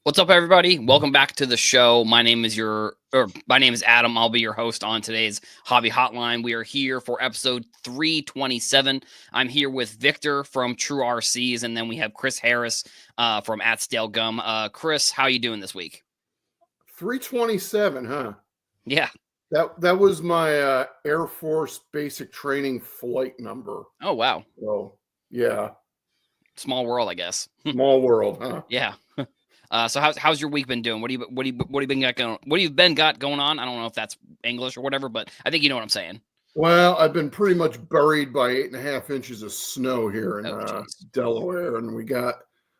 What's up, everybody? Welcome back to the show. My name is Adam. I'll be your host on today's Hobby Hotline. We are here for episode 327. I'm here with Victor from True RCs, and then we have Chris Harris from @Stale Gum. Chris, how you doing this week? 327, huh? Yeah. That was my Air Force basic training flight number. Oh, wow. So yeah, Small world, I guess. small world, huh? Yeah. So how's your week been doing? What have you been got going on? I don't know if that's English or whatever, but I think you know what I'm saying. Well, I've been pretty much buried by 8.5 inches of snow here in Delaware, and we got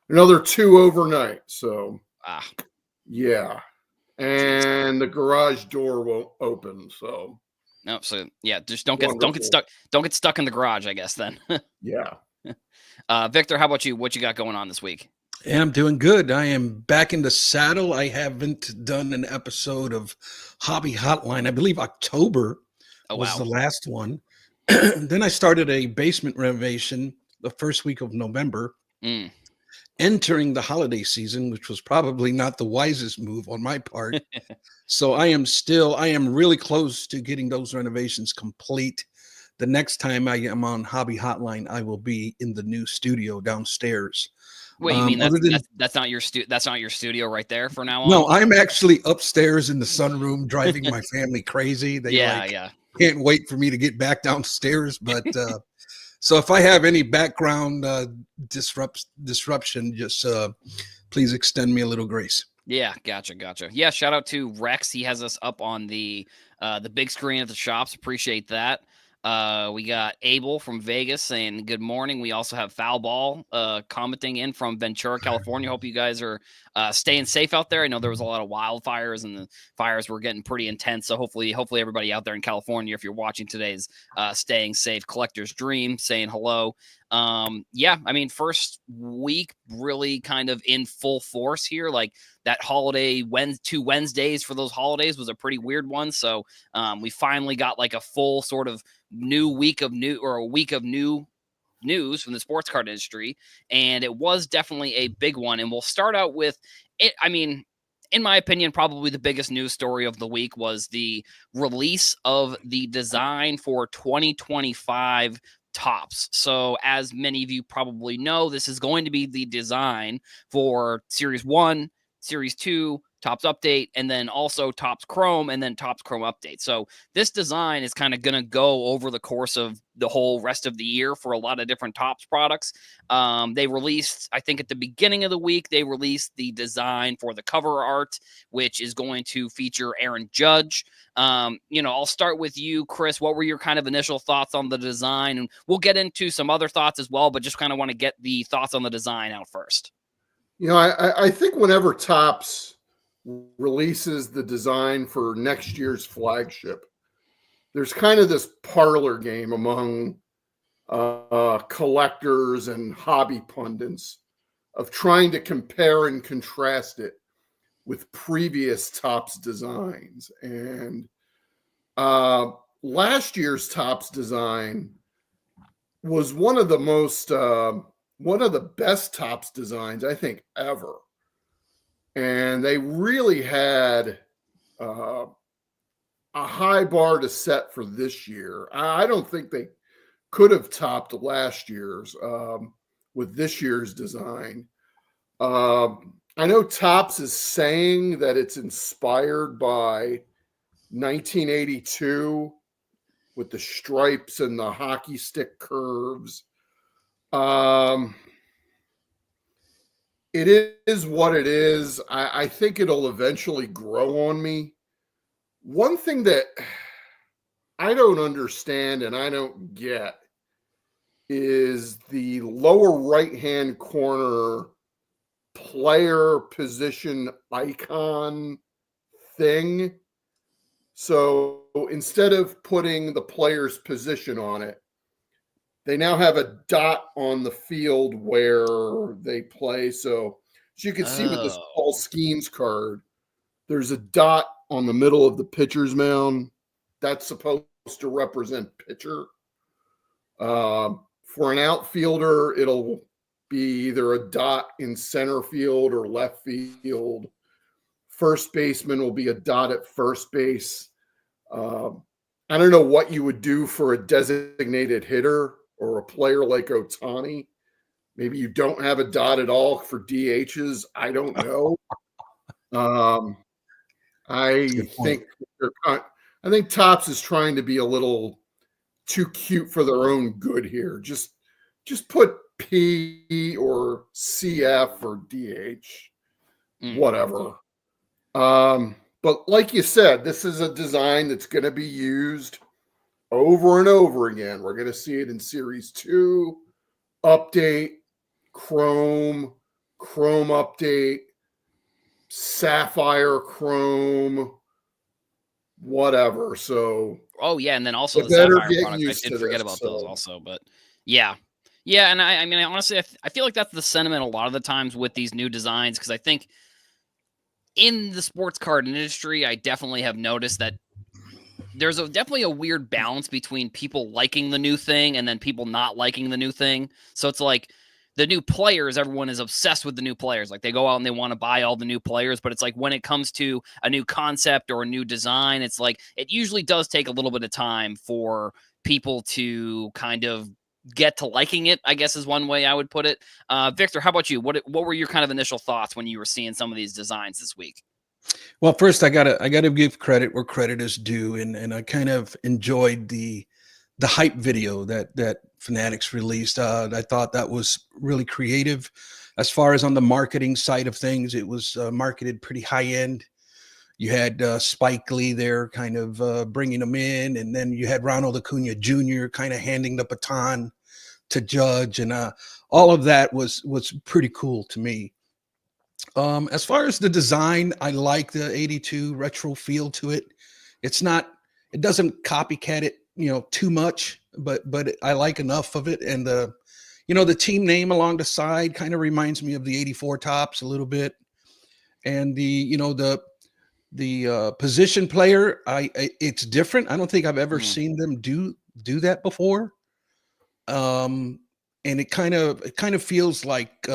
another 2 overnight. So yeah, and the garage door won't open. So no, so yeah, just don't get stuck in the garage, I guess. Then yeah. Victor, how about you? What you got going on this week? And I'm doing good. I am back in the saddle. I haven't done an episode of Hobby Hotline. I believe October was the last one. Then I started a basement renovation the first week of November, entering the holiday season, which was probably not the wisest move on my part. So I am really close to getting those renovations complete. The next time I am on Hobby Hotline, I will be in the new studio downstairs. Wait, you mean that's not your studio right there for now on? No, I'm actually upstairs in the sunroom driving my family crazy. They can't wait for me to get back downstairs. But so if I have any background disruption, just please extend me a little grace. Yeah, gotcha. Yeah, shout out to Rex. He has us up on the big screen at the shops. Appreciate that. We got Abel from Vegas saying good morning. We also have Foul Ball commenting in from Ventura, California. Hope you guys are staying safe out there. I know there was a lot of wildfires and the fires were getting pretty intense. So hopefully everybody out there in California, if you're watching today's staying safe. Collector's Dream saying hello. Yeah, I mean, first week really kind of in full force here. Like that holiday, 2 Wednesdays for those holidays was a pretty weird one. So we finally got like a full sort of a week of new news from the sports card industry. And it was definitely a big one. And we'll start out with it. I mean, in my opinion, probably the biggest news story of the week was the release of the design for 2025 Topps. So as many of you probably know, this is going to be the design for Series 1, Series 2, Topps Update, and then also Topps Chrome, and then Topps Chrome Update. So this design is kind of going to go over the course of the whole rest of the year for a lot of different Topps products. They released, I think at the beginning of the week, they released the design for the cover art, which is going to feature Aaron Judge. I'll start with you, Chris. What were your kind of initial thoughts on the design? And we'll get into some other thoughts as well, but just kind of want to get the thoughts on the design out first. I think whenever Topps releases the design for next year's flagship, there's kind of this parlor game among collectors and hobby pundits of trying to compare and contrast it with previous Topps designs. And last year's Topps design was one of the best Topps designs I think ever. And they really had a high bar to set for this year. I don't think they could have topped last year's with this year's design. I know Topps is saying that it's inspired by 1982 with the stripes and the hockey stick curves. It is what it is. I think it'll eventually grow on me. One thing that I don't understand and I don't get is the lower right-hand corner player position icon thing. So instead of putting the player's position on it, they now have a dot on the field where they play. So as you can see with this Paul Skeens card, there's a dot on the middle of the pitcher's mound. That's supposed to represent pitcher. For an outfielder, it'll be either a dot in center field or left field. First baseman will be a dot at first base. I don't know what you would do for a designated hitter or a player like Ohtani. Maybe you don't have a dot at all for DHs. I don't know. I think I think Topps is trying to be a little too cute for their own good here. Just put P or CF or DH, whatever. But like you said, this is a design that's going to be used over and over again. We're going to see it in Series 2, Update, Chrome Update, Sapphire Chrome, whatever. So, oh yeah, and then also the better Sapphire get products. I used did to forget this, about so. those also, but yeah, and I mean, honestly, I feel like that's the sentiment a lot of the times with these new designs, because I think in the sports card industry, I definitely have noticed that there's definitely a weird balance between people liking the new thing and then people not liking the new thing. So it's like the new players, everyone is obsessed with the new players. Like they go out and they want to buy all the new players, but it's like when it comes to a new concept or a new design, it's like it usually does take a little bit of time for people to kind of get to liking it, I guess is one way I would put it. Victor, how about you? What were your kind of initial thoughts when you were seeing some of these designs this week? Well, first I gotta give credit where credit is due, and I kind of enjoyed the hype video that Fanatics released. I thought that was really creative. As far as on the marketing side of things, it was marketed pretty high end. You had Spike Lee there, kind of bringing them in, and then you had Ronald Acuna Jr. kind of handing the baton to Judge, and all of that was pretty cool to me. As far as the design, I like the 82 retro feel to it. It's not, it doesn't copycat it, too much, but I like enough of it. And the team name along the side kind of reminds me of the 84 Tops a little bit. And the position player, it's different. I don't think I've ever seen them do that before. And it kind of feels like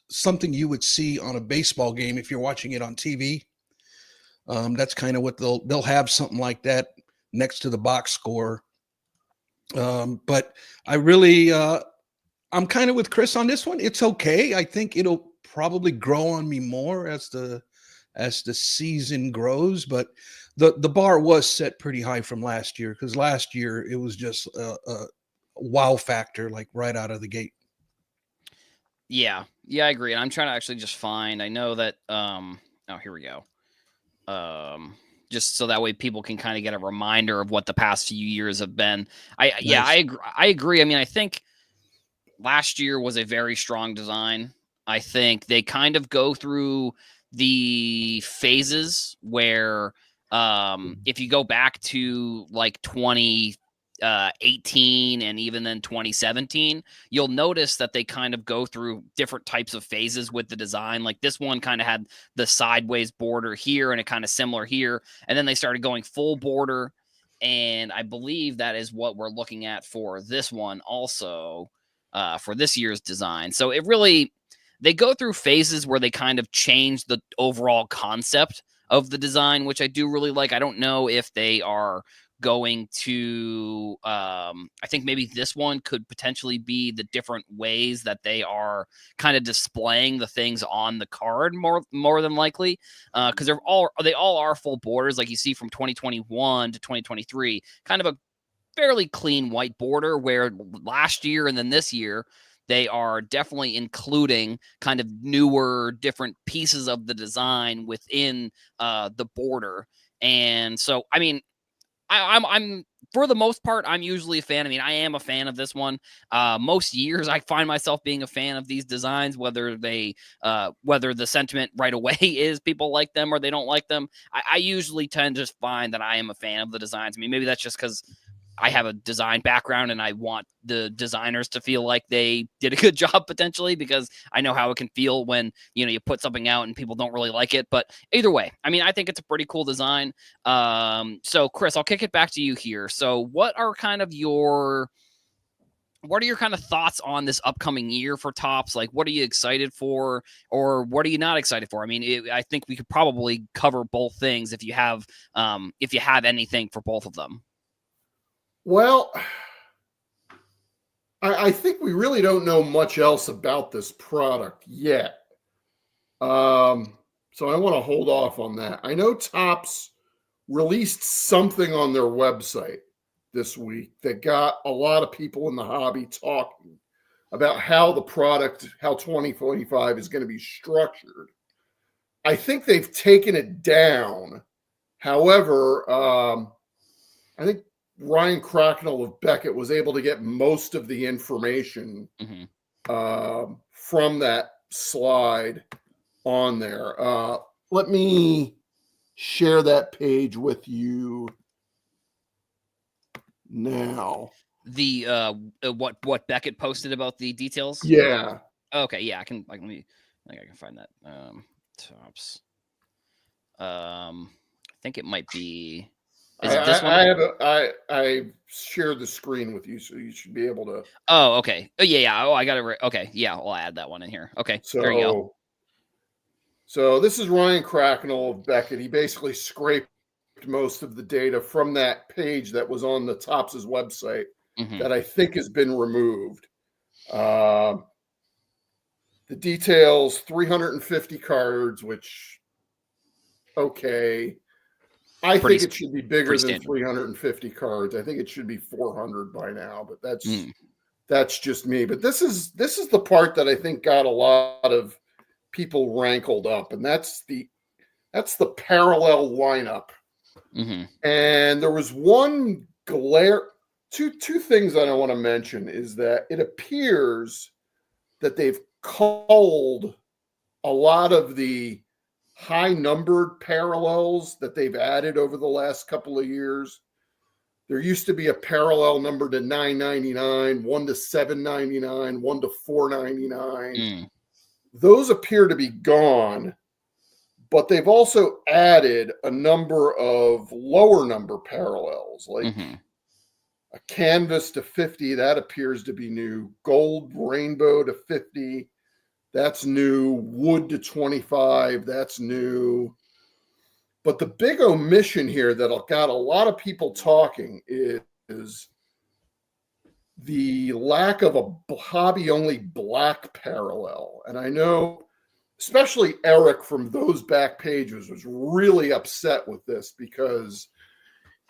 something you would see on a baseball game if you're watching it on TV. That's kind of what they'll have something like that next to the box score. But I really I'm kind of with Chris on this one. It's okay. I think it'll probably grow on me more as the season grows, but the bar was set pretty high from last year, because last year it was just a wow factor, like right out of the gate. Yeah, I agree. And I'm trying to actually just find. I know that. Oh, here we go. Just so that way people can kind of get a reminder of what the past few years have been. Nice. I agree. I mean, I think last year was a very strong design. I think they kind of go through the phases where if you go back to like 2018 and even then 2017, you'll notice that they kind of go through different types of phases with the design. Like this one kind of had the sideways border here and it kind of similar here, and then they started going full border, and I believe that is what we're looking at for this one also, for this year's design. So it really, they go through phases where they kind of change the overall concept of the design, which I do really like. I don't know if they are going to I think maybe this one could potentially be the different ways that they are kind of displaying the things on the card more than likely, because they all are full borders, like you see from 2021 to 2023, kind of a fairly clean white border, where last year and then this year they are definitely including kind of newer different pieces of the design within the border. And so I mean, I'm for the most part, I'm usually a fan. I mean, I am a fan of this one. Most years, I find myself being a fan of these designs, whether the sentiment right away is people like them or they don't like them. I usually tend to just find that I am a fan of the designs. I mean, maybe that's just because I have a design background and I want the designers to feel like they did a good job potentially, because I know how it can feel when, you put something out and people don't really like it. But either way, I mean, I think it's a pretty cool design. So Chris, I'll kick it back to you here. So what are kind of your what are your kind of thoughts on this upcoming year for Topps? Like, what are you excited for, or what are you not excited for? I mean, I think we could probably cover both things if you have anything for both of them. Well, I think we really don't know much else about this product yet. So I want to hold off on that. I know Topps released something on their website this week that got a lot of people in the hobby talking about how the product, how 2025 is going to be structured. I think they've taken it down. However, I think Ryan Cracknell of Beckett was able to get most of the information from that slide on there. Let me share that page with you now. The what Beckett posted about the details? Yeah. Okay, yeah, I can find that. Topps. I think it might be. Is it this one? I shared the screen with you, so you should be able to. Oh, okay. Oh, yeah. Oh, I got it. Okay, yeah, I'll add that one in here. Okay, there you go. So this is Ryan Cracknell of Beckett. He basically scraped most of the data from that page that was on the Topps' website that I think has been removed. The details, 350 cards, which, okay. I think it should be bigger than 350 cards. I think it should be 400 by now, but that's just me. But this is the part that I think got a lot of people rankled up, and that's the parallel lineup. And there was one two things that I want to mention is that it appears that they've culled a lot of the high numbered parallels that they've added over the last couple of years. There used to be a parallel number to 999, one to 799, one to 499. Those appear to be gone, but they've also added a number of lower number parallels, like a canvas to 50. That appears to be new. Gold rainbow to 50. That's new. Wood to 25. That's new. But the big omission here that got a lot of people talking is the lack of a hobby-only black parallel. And I know, especially Eric from those back pages was really upset with this because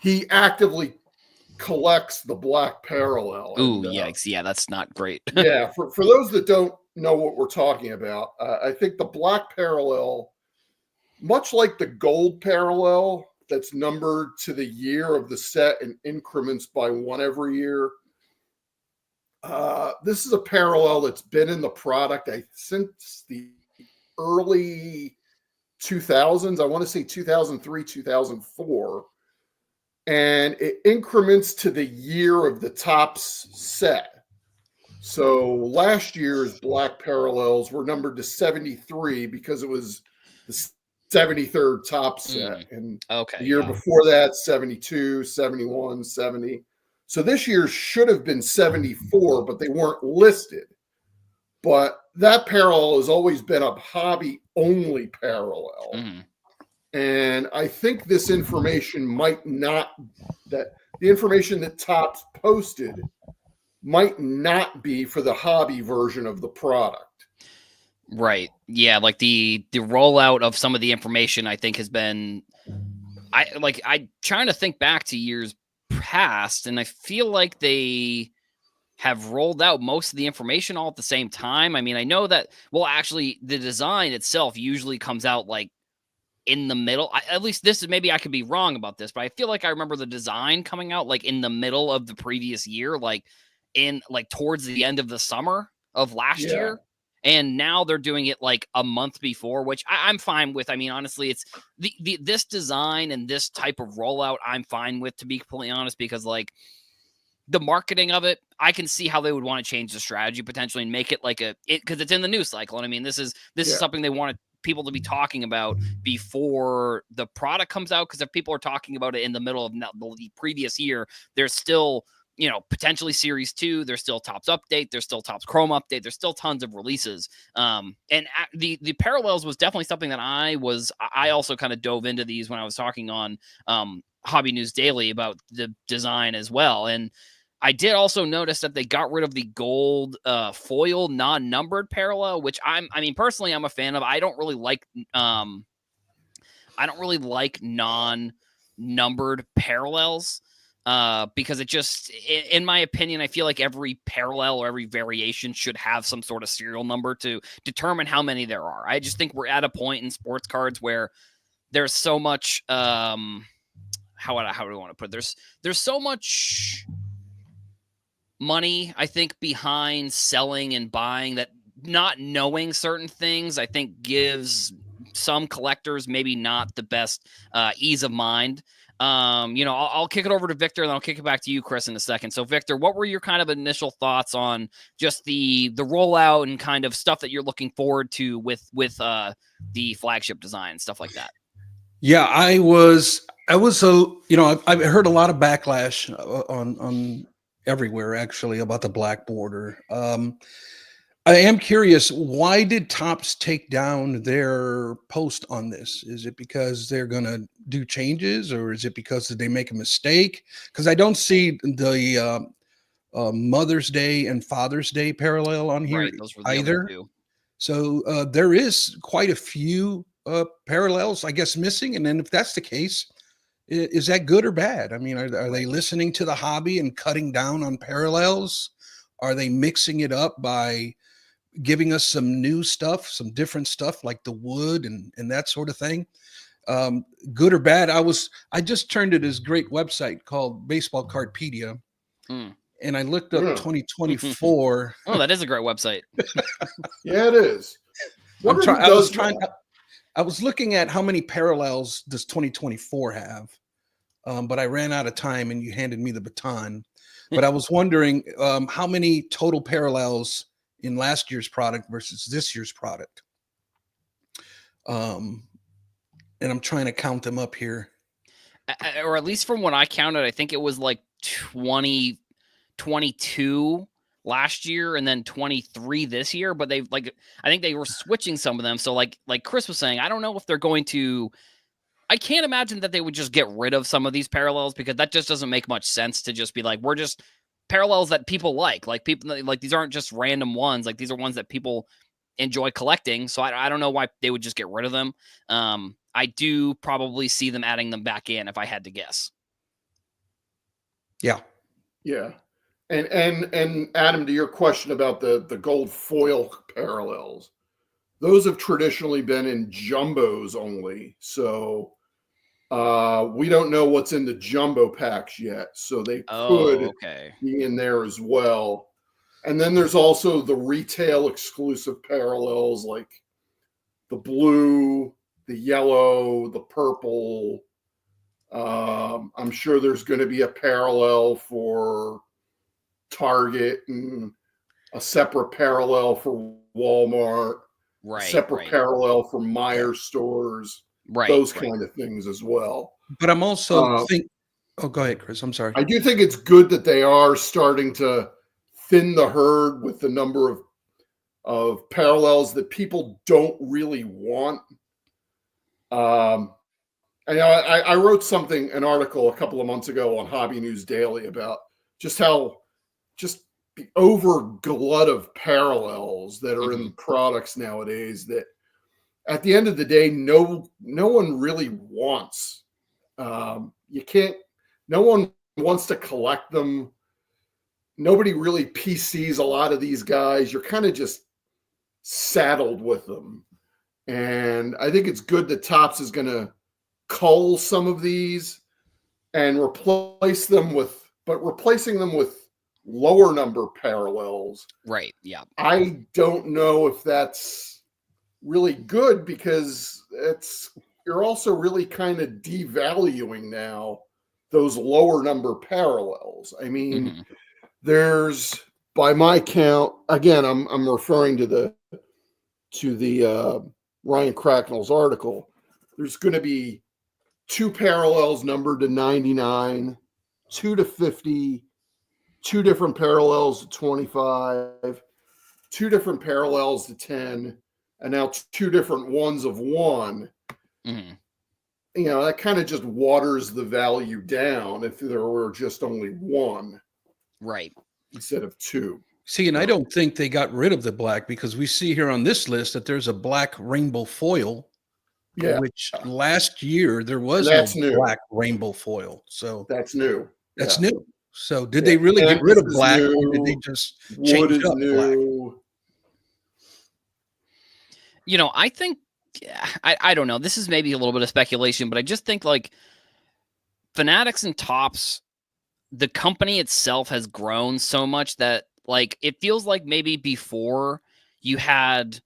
he actively collects the black parallel. Ooh, yikes. Yeah, that's not great. Yeah, for those that don't know what we're talking about, I think the black parallel, much like the gold parallel that's numbered to the year of the set in increments by one every year, this is a parallel that's been in the product since the early 2000s. I want to say 2003, 2004. And it increments to the year of the Topps set. So last year's black parallels were numbered to 73 because it was the 73rd Topps set. And the year before that, 72, 71, 70. So this year should have been 74, but they weren't listed. But that parallel has always been a hobby-only parallel. And I think this information the information that Topps posted might not be for the hobby version of the product. Right. Yeah, like the rollout of some of the information I think has been I trying to think back to years past, and I feel like they have rolled out most of the information all at the same time. I mean, I know that, well, actually the design itself usually comes out like in the middle. At least this is, maybe I could be wrong about this, but I feel like I remember the design coming out like in the middle of the previous year, like towards the end of the summer of last year. And now they're doing it like a month before, which I'm fine with. I mean, honestly, it's this design and this type of rollout I'm fine with, to be completely honest, because like the marketing of it, I can see how they would want to change the strategy potentially and make it like because it's in the news cycle. And I mean, this is something they wanted people to be talking about before the product comes out, because if people are talking about it in the middle of the previous year, there's still potentially Series 2. There's still Topps Update. There's still Topps Chrome Update. There's still tons of releases. And the Parallels was definitely something that I also kind of dove into these when I was talking on Hobby News Daily about the design as well. And I did also notice that they got rid of the gold foil non-numbered parallel, which personally I'm a fan of. I don't really like non-numbered parallels. Because it just, in my opinion, I feel like every parallel or every variation should have some sort of serial number to determine how many there are. I just think we're at a point in sports cards where there's so much, how do we want to put it? There's so much money, I think, behind selling and buying that not knowing certain things, I think, gives some collectors maybe not the best ease of mind. I'll kick it over to Victor, and then I'll kick it back to you, Chris, in a second. So, Victor, what were your kind of initial thoughts on just the rollout and kind of stuff that you're looking forward to with the flagship design, stuff like that? Yeah, I was I've heard a lot of backlash on everywhere actually about the black border. I am curious, why did Topps take down their post on this? Is it because they're going to do changes, or is it because they make a mistake? Because I don't see the Mother's Day and Father's Day parallel on here, right, those were the either. other two. So there is quite a few parallels, I guess, missing. And then if that's the case, is that good or bad? I mean, are they listening to the hobby and cutting down on parallels? Are they mixing it up by giving us some new stuff, some different stuff like the wood and that sort of thing? Good or bad? I just turned to this great website called Baseball Cardpedia, and I looked up 2024. Oh, that is a great website. Yeah, it is. I was looking at how many parallels does 2024 have, but I ran out of time, and you handed me the baton. But I was wondering how many total parallels in last year's product versus this year's product. And I'm trying to count them up here. Or at least from what I counted, I think it was like 22 last year and then 23 this year. But I think they were switching some of them. So like Chris was saying, I don't know if they're going to. I can't imagine that they would just get rid of some of these parallels, because that just doesn't make much sense to just be like, we're just parallels that people like people like these aren't just random ones. Like, these are ones that people enjoy collecting. So I don't know why they would just get rid of them. I do probably see them adding them back in if I had to guess. Yeah. And Adam, to your question about the gold foil parallels, those have traditionally been in jumbos only. So we don't know what's in the jumbo packs yet. So they could be in there as well. And then there's also the retail exclusive parallels, like the blue, the yellow, the purple. I'm sure there's going to be a parallel for Target and a separate parallel for Walmart, separate parallel for Meijer stores, those kind of things as well. But I'm also oh, go ahead, Chris. I'm sorry. I do think it's good that they are starting to thin the herd with the number of parallels that people don't really want. I wrote an article a couple of months ago on Hobby News Daily about just how the over glut of parallels that are in products nowadays, that at the end of the day, no one really wants. No one wants to collect them. Nobody really PCs a lot of these guys. You're kind of just saddled with them. And I think it's good that Topps is going to cull some of these and replacing them with lower number parallels. Right. Yeah. I don't know if that's really good, because you're also really kind of devaluing now those lower number parallels. I mean, there's, by my count, again, I'm referring to the Ryan Cracknell's article. There's going to be 2 parallels numbered to 99, 2 to 50, 2 different parallels to 25, 2 different parallels to 10, and now 2 different ones of 1. Mm-hmm. That kind of just waters the value down if there were just only 1. Right. Instead of 2. See, and I don't think they got rid of the black, because we see here on this list that there's a black rainbow foil, which last year there was no black rainbow foil. So that's new. That's new. So did they really get rid of black, or did they just change up new. black? I think, I don't know. This is maybe a little bit of speculation, but I just think like Fanatics and Topps, the company itself has grown so much that like it feels like maybe before you had,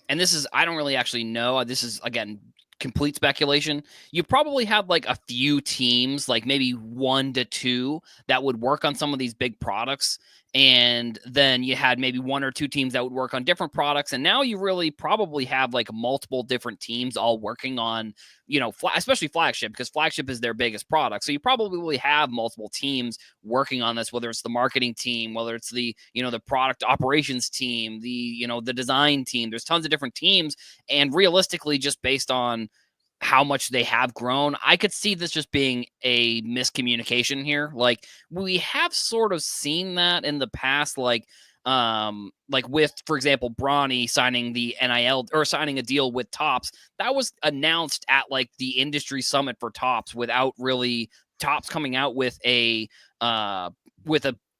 and this is, I don't really actually know, this is again complete speculation, you probably had like a few teams, like maybe 1 to 2 that would work on some of these big products, and then you had maybe 1 or 2 teams that would work on different products, and now you really probably have like multiple different teams all working on, especially Flagship, because Flagship is their biggest product. So you probably have multiple teams working on this, whether it's the marketing team, whether it's the the product operations team, the design team. There's tons of different teams, and realistically, just based on how much they have grown, I could see this just being a miscommunication here. Like we have sort of seen that in the past, like with, for example, Bronny signing the NIL or signing a deal with Topps. That was announced at like the industry summit for Topps without really Topps coming out with a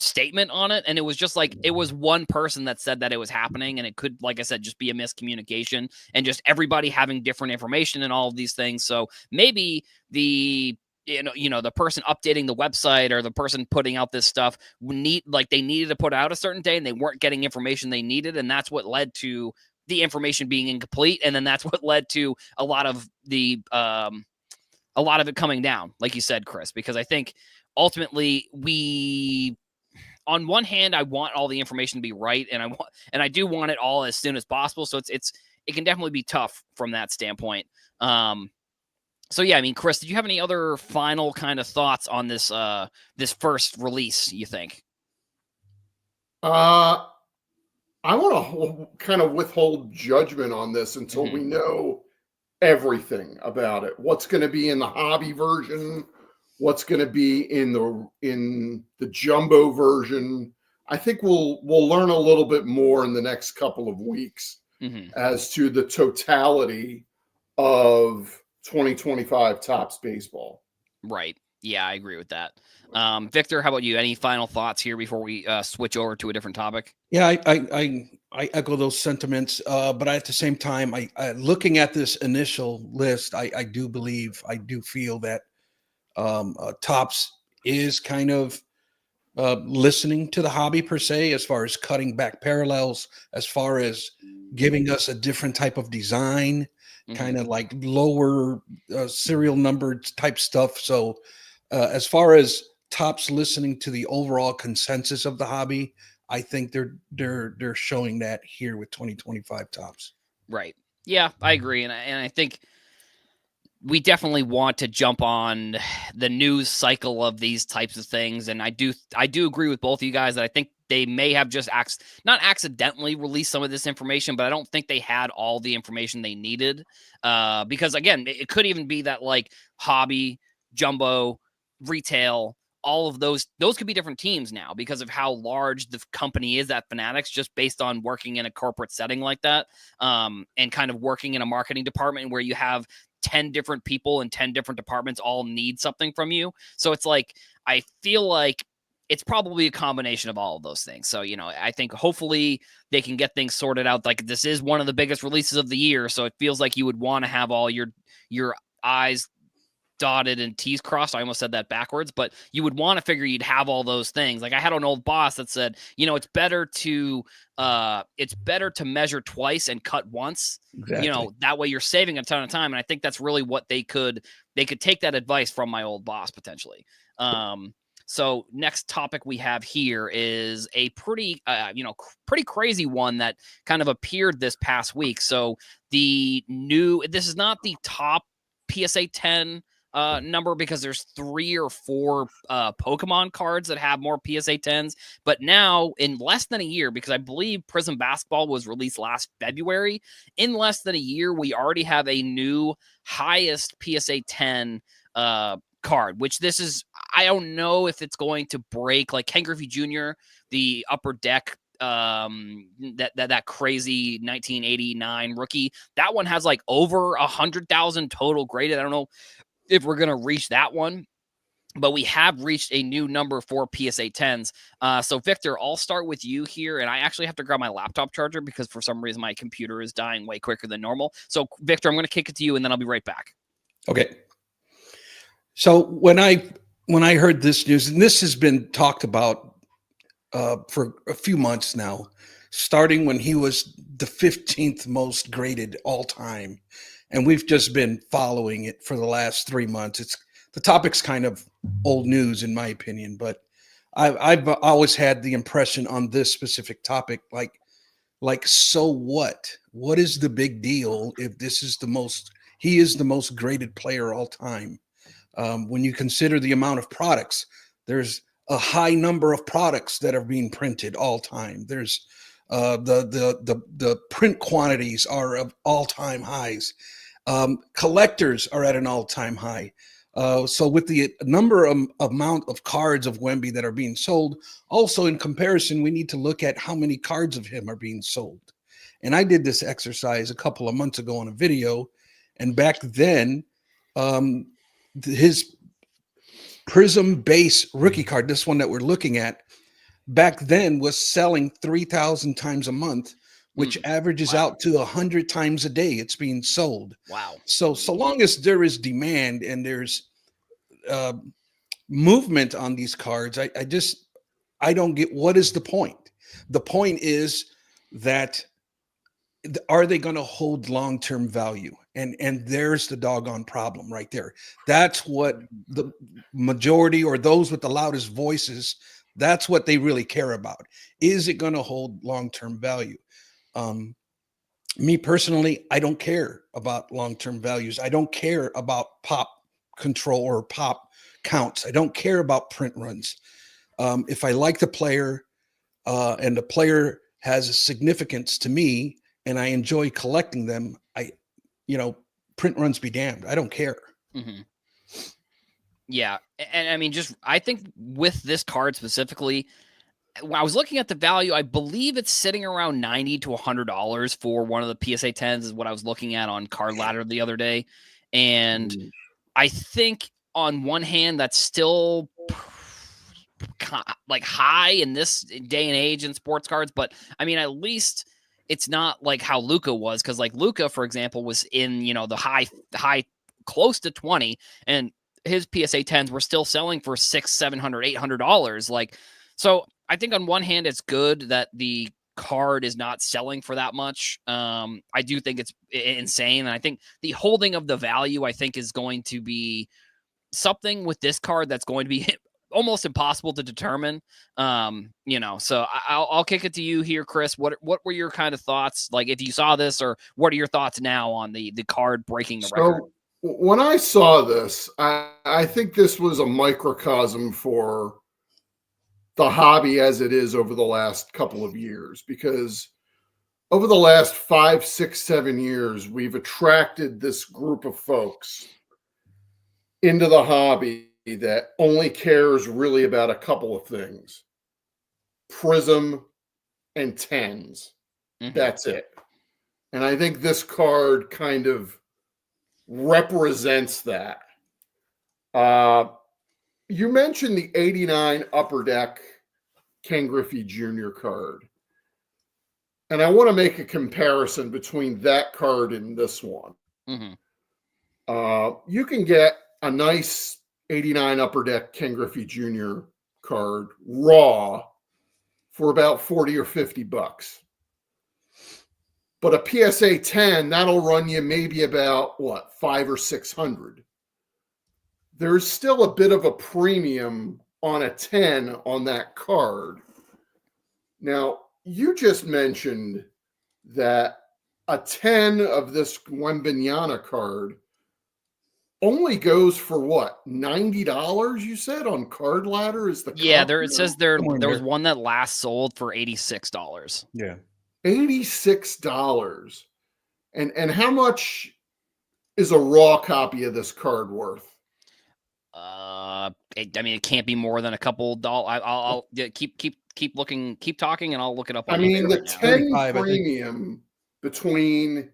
statement on it, and it was just like it was one person that said that it was happening, and it could, like I said, just be a miscommunication and just everybody having different information and all of these things. So maybe the the person updating the website or the person putting out this stuff they needed to put out a certain day and they weren't getting information they needed, and that's what led to the information being incomplete, and then that's what led to a lot of it coming down, like you said, Chris, because I think ultimately on one hand, I want all the information to be right, and I do want it all as soon as possible. So it can definitely be tough from that standpoint. So yeah, I mean, Chris, did you have any other final kind of thoughts on this this first release, you think? I want to kind of withhold judgment on this until we know everything about it. What's going to be in the hobby version? What's going to be in the jumbo version? I think we'll learn a little bit more in the next couple of weeks as to the totality of 2025 Topps baseball. Right. Yeah, I agree with that. Victor, how about you? Any final thoughts here before we switch over to a different topic? Yeah, I echo those sentiments, but at the same time, I looking at this initial list, I do feel that Topps is kind of listening to the hobby per se, as far as cutting back parallels, as far as giving us a different type of design, kind of like lower serial numbered type stuff. So as far as Topps listening to the overall consensus of the hobby, I think they're showing that here with 2025 Topps. Right. Yeah, I agree, and I think we definitely want to jump on the news cycle of these types of things. And I do agree with both of you guys that I think they may have just not accidentally released some of this information, but I don't think they had all the information they needed. Because again, it could even be that like hobby, jumbo, retail, all of those could be different teams now because of how large the company is at Fanatics, just based on working in a corporate setting like that. And kind of working in a marketing department where you have 10 different people in 10 different departments all need something from you. So it's like, I feel like it's probably a combination of all of those things. So, I think hopefully they can get things sorted out. Like this is one of the biggest releases of the year. So it feels like you would want to have all your I's dotted and T's crossed. I almost said that backwards, but you would want to figure you'd have all those things. Like I had an old boss that said, it's better to measure twice and cut once. Exactly. That way you're saving a ton of time. And I think that's really what they could take that advice from my old boss potentially. So next topic we have here is a pretty crazy one that kind of appeared this past week. So this is not the top PSA 10 number because there's 3 or 4 Pokemon cards that have more PSA 10s. But now, in less than a year, because I believe Prism Basketball was released last February, in less than a year, we already have a new highest PSA 10 card, which this is, I don't know if it's going to break like Ken Griffey Jr., the upper deck that crazy 1989 rookie. That one has like over 100,000 total graded. I don't know if we're gonna reach that one, but we have reached a new number for PSA 10s. So Victor, I'll start with you here, and I actually have to grab my laptop charger because for some reason my computer is dying way quicker than normal. So Victor, I'm gonna kick it to you, and then I'll be right back. Okay. So when I heard this news, and this has been talked about for a few months now, starting when he was the 15th most graded all time, and we've just been following it for the last 3 months. The topic's kind of old news in my opinion, but I've always had the impression on this specific topic, like so what? What is the big deal if this is he is the most graded player all time? When you consider the amount of products, there's a high number of products that are being printed all time. There's the print quantities are of all time highs. Collectors are at an all time high. So with the amount of cards of Wemby that are being sold, also in comparison, we need to look at how many cards of him are being sold. And I did this exercise a couple of months ago on a video, and back then, his Prism base rookie card, this one that we're looking at, back then was selling 3,000 times a month, which averages out to 100 times a day it's being sold. Wow. So long as there is demand and there's movement on these cards, I don't get, what is the point? The point is that are they going to hold long-term value? And there's the doggone problem right there. That's what the majority, or those with the loudest voices, that's what they really care about. Is it going to hold long-term value? Me personally, I don't care about long-term values. I don't care about pop control or pop counts. I don't care about print runs. If I like the player and the player has a significance to me and I enjoy collecting them, print runs be damned. I don't care. Mm-hmm. Yeah. And I mean, I think with this card specifically, when I was looking at the value, I believe it's sitting around $90 to $100 for one of the PSA 10s is what I was looking at on Card Ladder the other day. And I think on one hand, that's still like high in this day and age in sports cards. But I mean, at least it's not like how Luka was. Cause like Luka, for example, was in, the high close to 20, and his PSA 10s were still selling for $600, $700, $800. Like, so I think on one hand, it's good that the card is not selling for that much. I do think it's insane. And I think the holding of the value, I think, is going to be something with this card that's going to be almost impossible to determine. So I'll kick it to you here, Chris. What were your kind of thoughts? Like if you saw this, or what are your thoughts now on the card breaking the record? When I saw this, I think this was a microcosm for the hobby as it is over the last couple of years, because over the last 5, 6, 7 years, we've attracted this group of folks into the hobby that only cares really about a couple of things: Prism and 10s. Mm-hmm. That's it. And I think this card kind of represents that. You mentioned the 89 Upper Deck Ken Griffey Jr. card. And I want to make a comparison between that card and this one. Mm-hmm. You can get a nice 89 Upper Deck Ken Griffey Jr. card raw for about 40 or 50 bucks. But a PSA 10, that'll run you maybe about, what, 500 or 600. There's still a bit of a premium on a 10 on that card. Now, you just mentioned that a 10 of this Wembanyama card only goes for what, $90? You said on Card Ladder is the Yeah, comp there it now? says there Somewhere in was there. one that last sold for $86. Yeah. $86. And how much is a raw copy of this card worth? I mean, it can't be more than a couple dollars. I'll keep looking, keep talking, and I'll look it up I on eBay mean, the right now. 10 35, I think. premium between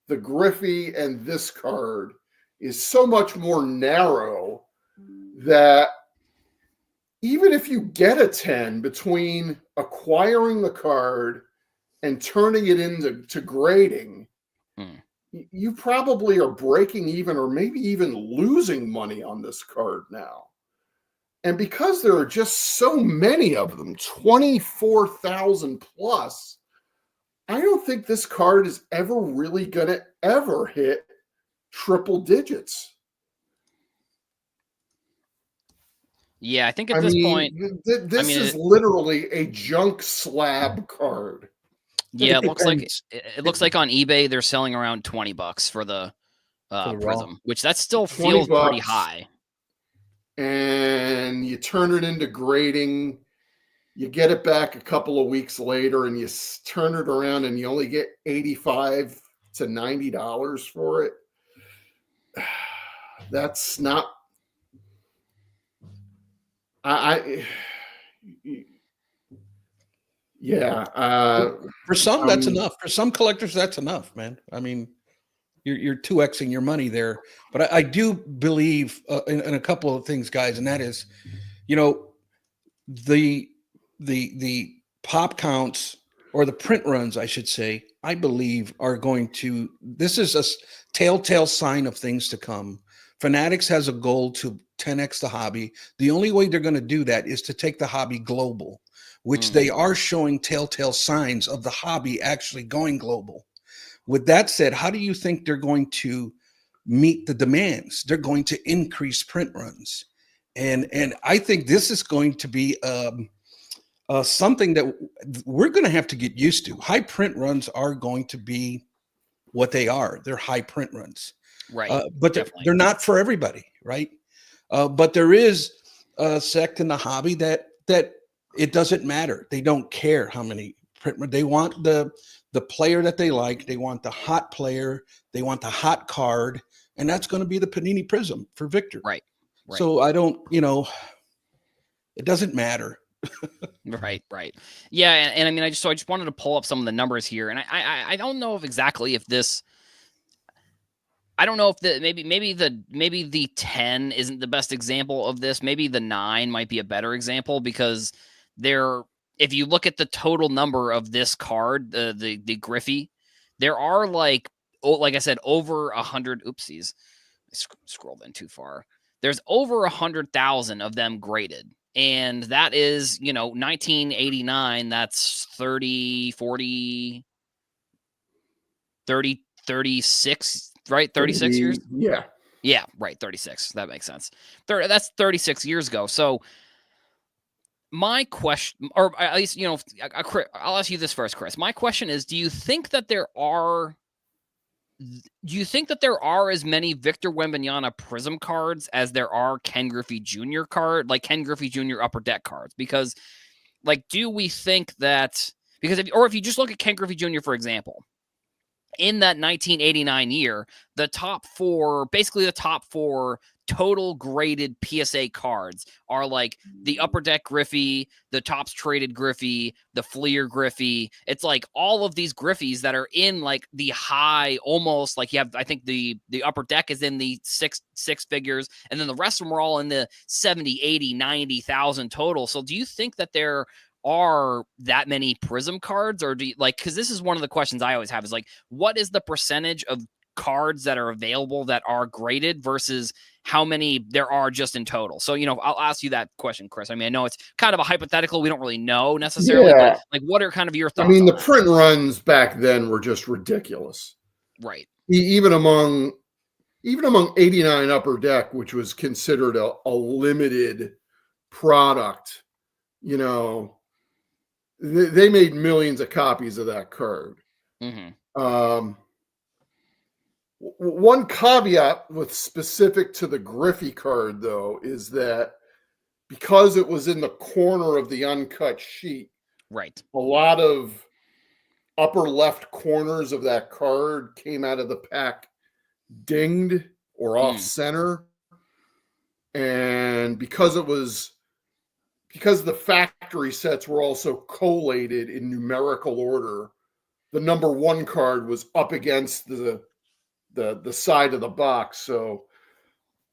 the Griffey and this card is so much more narrow that even if you get a 10 between acquiring the card and turning it into grading, you probably are breaking even or maybe even losing money on this card now. And because there are just so many of them, 24,000 plus, I don't think this card is ever really going to ever hit triple digits. Yeah, I think at this point, this is literally a junk slab card. Yeah, it looks like on eBay they're selling around $20 for the Prism, which that still feels pretty high. And you turn it into grading, you get it back a couple of weeks later, and you turn it around, and you only get $85 to $90 for it. That's not. Yeah. For some, that's enough. For some collectors, that's enough, man. I mean, you're 2xing your money there. But I do believe in a couple of things, guys, and that is, you know, the pop counts or the print runs, I should say, I believe are going to. This is a telltale sign of things to come. Fanatics has a goal to 10x the hobby. The only way they're going to do that is to take the hobby global, which they are showing telltale signs of the hobby actually going global. With that said, how do you think they're going to meet the demands? They're going to increase print runs. And I think this is going to be something that we're going to have to get used to. High print runs are going to be what they are. They're high print runs. Right. But they're not for everybody, right? But there is a sect in the hobby that it doesn't matter. They don't care how many print. They want the player that they like. They want the hot player. They want the hot card, and that's going to be the Panini Prism for Victor. Right. So I don't, it doesn't matter. Right. Yeah, and I mean, I just wanted to pull up some of the numbers here, and I don't know if this. I don't know if maybe the 10 isn't the best example of this. Maybe the 9 might be a better example because if you look at the total number of this card, the Griffey, there are like I said, over 100. Oopsies, I scrolled in too far. There's over 100,000 of them graded. And that is, 1989, that's 30, 40, 30, 36, right? 36 years? Yeah. Yeah, right. 36. That makes sense. That's 36 years ago. So my question, or at least, I'll ask you this first, Chris. My question is, do you think that there are as many Victor Wembanyama Prism cards as there are Ken Griffey Jr. Ken Griffey Jr. Upper Deck cards? Because, do we think that, if you just look at Ken Griffey Jr., for example, in that 1989 year, the top four total graded PSA cards are like the Upper Deck Griffey, the Topps Traded Griffey, the Fleer Griffey. It's like all of these Griffies that are in like the high, almost like you have, I think the Upper Deck is in the six figures, and then the rest of them are all in the 70, 80, 90,000 total. So do you think that there are that many Prism cards, or do you because this is one of the questions I always have is what is the percentage of cards that are available that are graded versus how many there are just in total? So, I'll ask you that question, Chris. I mean, I know it's kind of a hypothetical. We don't really know necessarily, but what are kind of your thoughts? I mean, the print runs back then were just ridiculous. Right. Even among 89 Upper Deck, which was considered a limited product, they made millions of copies of that card. Mm-hmm. One caveat with specific to the Griffey card, though, is that because it was in the corner of the uncut sheet, Right. a lot of upper left corners of that card came out of the pack dinged or off center. And because the factory sets were also collated in numerical order, the number 1 card was up against the side of the box.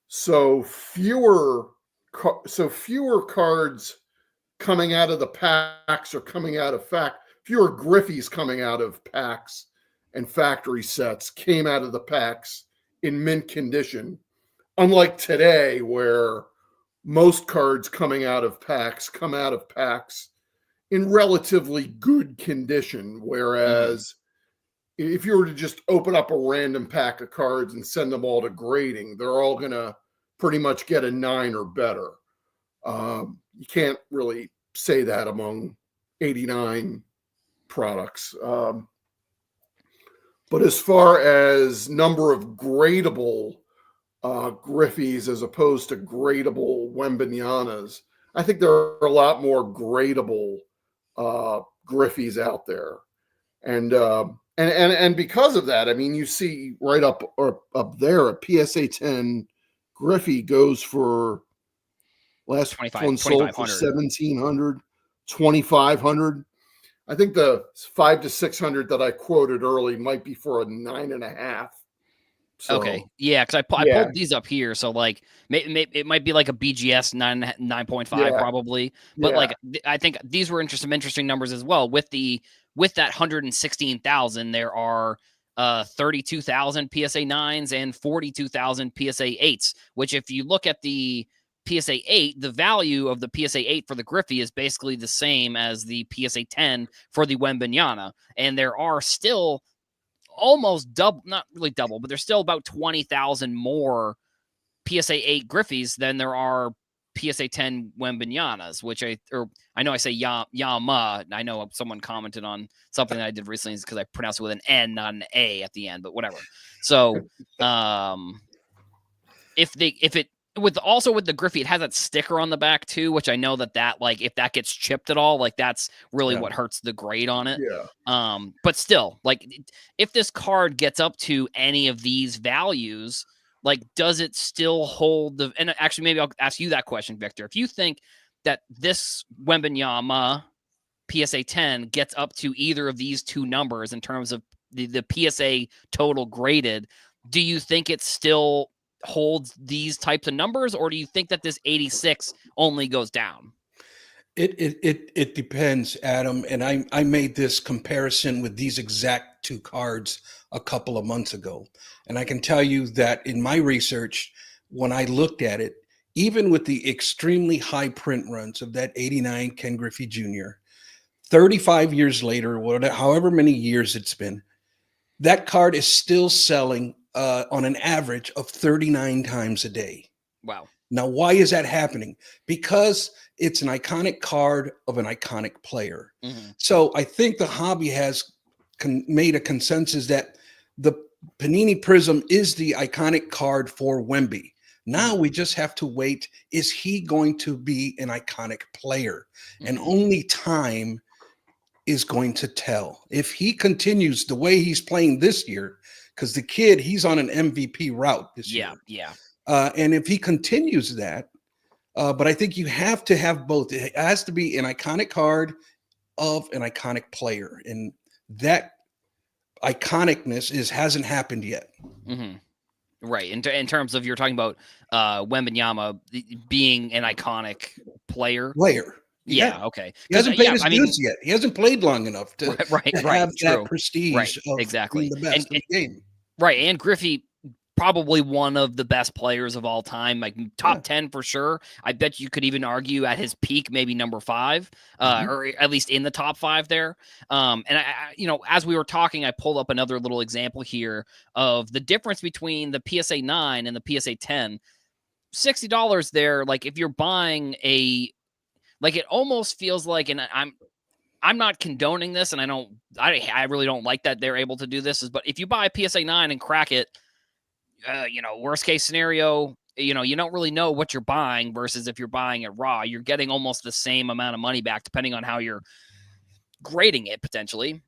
So fewer cards coming out of the packs or coming out of fewer Griffies coming out of packs and factory sets came out of the packs in mint condition, unlike today where most cards coming out of packs come out of packs in relatively good condition, whereas if you were to just open up a random pack of cards and send them all to grading, they're all going to pretty much get a 9 or better. You can't really say that among 89 products. But as far as number of gradable Griffies as opposed to gradable Wembanyamanas, I think there are a lot more gradable Griffies out there. And because of that, I mean, you see right up there, a PSA 10 Griffey goes for last one sold for 1,700, 2,500. I think the 500 to 600 that I quoted early might be for a 9.5. So, okay, yeah, because I pulled these up here, so like it might be like a BGS 9.5 probably, but like I think these were some interesting numbers as well. With that 116,000, there are 32,000 PSA 9s and 42,000 PSA 8s. Which, if you look at the PSA 8, the value of the PSA 8 for the Griffey is basically the same as the PSA 10 for the Wembanyama, and there are still almost double, not really double, but there's still about 20,000 more PSA 8 Griffies than there are PSA 10 Wembanyamanas, which I know I say Yama. I know someone commented on something that I did recently because I pronounced it with an N, not an A at the end, but whatever. So, if with the Griffey, it has that sticker on the back too, which I know that like if that gets chipped at all, like that's really what hurts the grade on it. Yeah. But still, like if this card gets up to any of these values, like does it still hold the? And actually, maybe I'll ask you that question, Victor. If you think that this Wembanyama PSA 10 gets up to either of these two numbers in terms of the PSA total graded, do you think it still holds these types of numbers, or do you think that this 86 only goes down? It depends, Adam. And I made this comparison with these exact two cards a couple of months ago. And I can tell you that in my research, when I looked at it, even with the extremely high print runs of that 89 Ken Griffey Jr., 35 years later, however many years it's been, that card is still selling on an average of 39 times a day. Wow. Now, why is that happening? Because it's an iconic card of an iconic player. Mm-hmm. So I think the hobby has made a consensus that the Panini Prism is the iconic card for Wemby. Now we just have to wait. Is he going to be an iconic player? Mm-hmm. And only time is going to tell. If he continues the way he's playing this year, because the kid, he's on an MVP route this year. Yeah. And if he continues that, but I think you have to have both. It has to be an iconic card of an iconic player. And that iconicness hasn't happened yet. Mm-hmm. Right. In terms of, you're talking about Wembanyama being an iconic player. Yeah. Okay. He hasn't paid his dues yet. He hasn't played long enough to have that prestige of being the best in the game. Right. And Griffey, probably one of the best players of all time, like top 10 for sure. I bet you could even argue at his peak, maybe number 5, or at least in the top 5 there. And I, as we were talking, I pulled up another little example here of the difference between the PSA 9 and the PSA 10. $60 there. Like if you're buying it almost feels like, and I'm not condoning this, and I really don't like that they're able to do this, but if you buy a PSA 9 and crack it, worst case scenario, you don't really know what you're buying versus if you're buying it raw, you're getting almost the same amount of money back depending on how you're grading it potentially.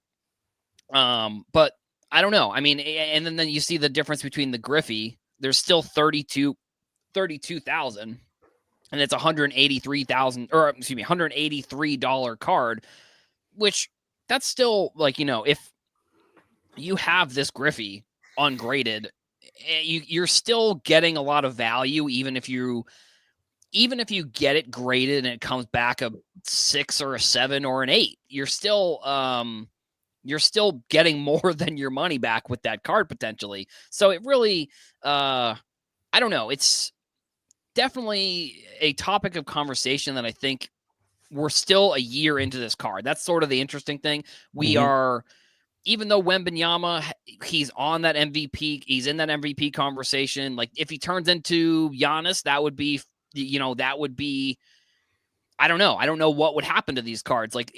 But I don't know. I mean, and then you see the difference between the Griffey. There's still 32,000 and it's 183,000 or excuse me, $183 card, which that's still like, if you have this Griffey ungraded, you're still getting a lot of value even if you get it graded and it comes back a 6 or a 7 or an 8. You're still getting more than your money back with that card potentially. So it really I don't know, it's definitely a topic of conversation that I think we're still a year into this card. That's sort of the interesting thing. We are, even though Wembanyama, he's on that MVP, he's in that MVP conversation. Like if he turns into Giannis, that would be, I don't know. I don't know what would happen to these cards. Like,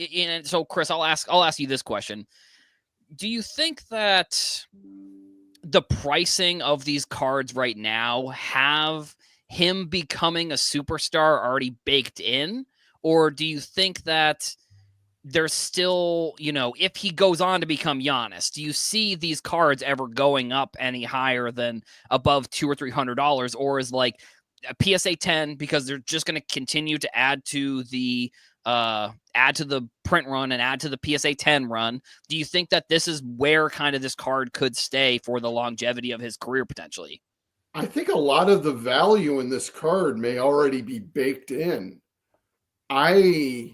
so Chris, I'll ask you this question. Do you think that the pricing of these cards right now have him becoming a superstar already baked in? Or do you think that there's still, if he goes on to become Giannis, do you see these cards ever going up any higher than above $200 or $300? Or is like a PSA 10 because they're just going to continue to add to the print run and add to the PSA 10 run? Do you think that this is where kind of this card could stay for the longevity of his career potentially? I think a lot of the value in this card may already be baked in. I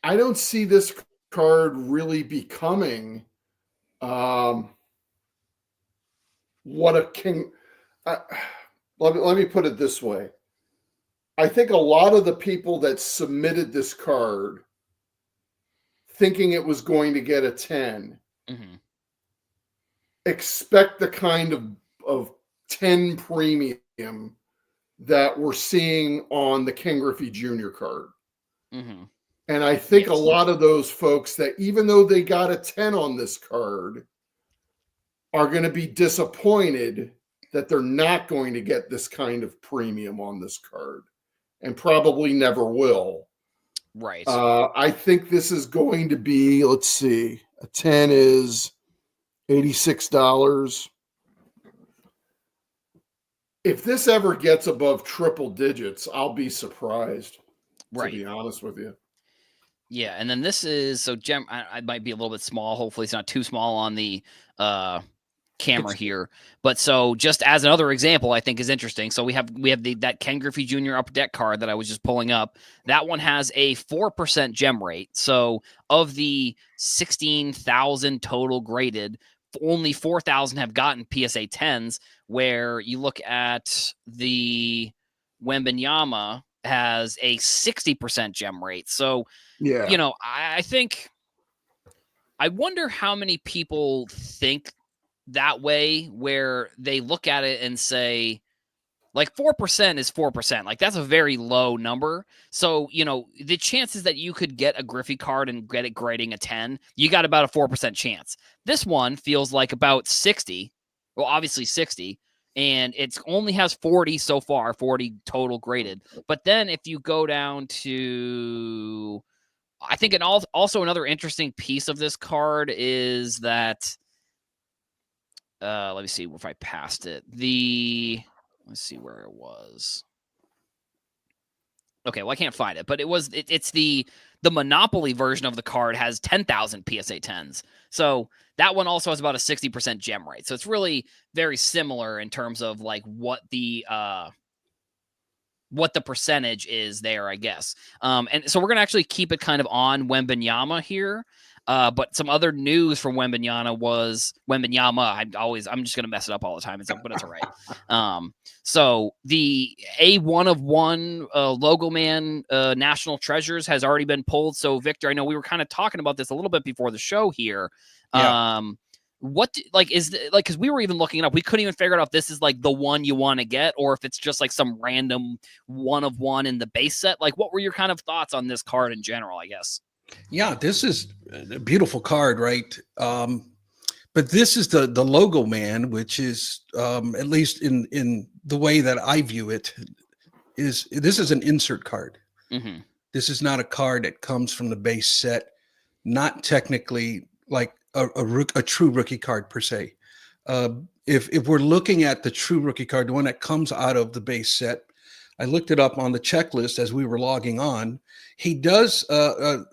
don't see this card really becoming what a king. Let me put it this way. I think a lot of the people that submitted this card thinking it was going to get a 10 expect the kind of 10 premium that we're seeing on the Ken Griffey Jr. card. And I think a lot of those folks that even though they got a 10 on this card are going to be disappointed that they're not going to get this kind of premium on this card and probably never will. Right. I think this is going to be, let's see, a 10 is $86. If this ever gets above triple digits, I'll be surprised, to be honest with you. Yeah, and then this is, so Gem, I might be a little bit small. Hopefully it's not too small on the camera here. But so just as another example, I think is interesting. So we have that Ken Griffey Jr. Upper Deck card that I was just pulling up. That one has a 4% gem rate. So of the 16,000 total graded, only 4,000 have gotten PSA 10s, where you look at the Wembanyama has a 60% gem rate. So, yeah, I think, I wonder how many people think that way, where they look at it and say, like 4% is 4%. Like that's a very low number. So, the chances that you could get a Griffey card and get it grading a 10, you got about a 4% chance. This one feels like about 60. Well, obviously 60. And it only has 40 so far, 40 total graded. But then if you go down to, I think also another interesting piece of this card is that, let me see if I passed it. Let's see where it was. Okay, well, I can't find it, but it's the Monopoly version of the card has 10,000 PSA 10s. So that one also has about a 60% gem rate. So it's really very similar in terms of like what the percentage is there, I guess. And so we're going to actually keep it kind of on Wembanyama here. But some other news from Wembanyama was Wembanyama. I'm just going to mess it up all the time, but it's all right. So the A1 of 1 Logo Man National Treasures has already been pulled. So Victor, I know we were kind of talking about this a little bit before the show here. Yeah. Because we were even looking it up, we couldn't even figure out if this is like the one you want to get or if it's just like some random 1 of 1 in the base set. Like, what were your kind of thoughts on this card in general, I guess? Yeah, this is a beautiful card, right? But this is the logo man, which is at least in the way that I view it, this is an insert card. Mm-hmm. This is not a card that comes from the base set, not technically like a true rookie card per se. If we're looking at the true rookie card, the one that comes out of the base set, I looked it up on the checklist as we were logging on. He does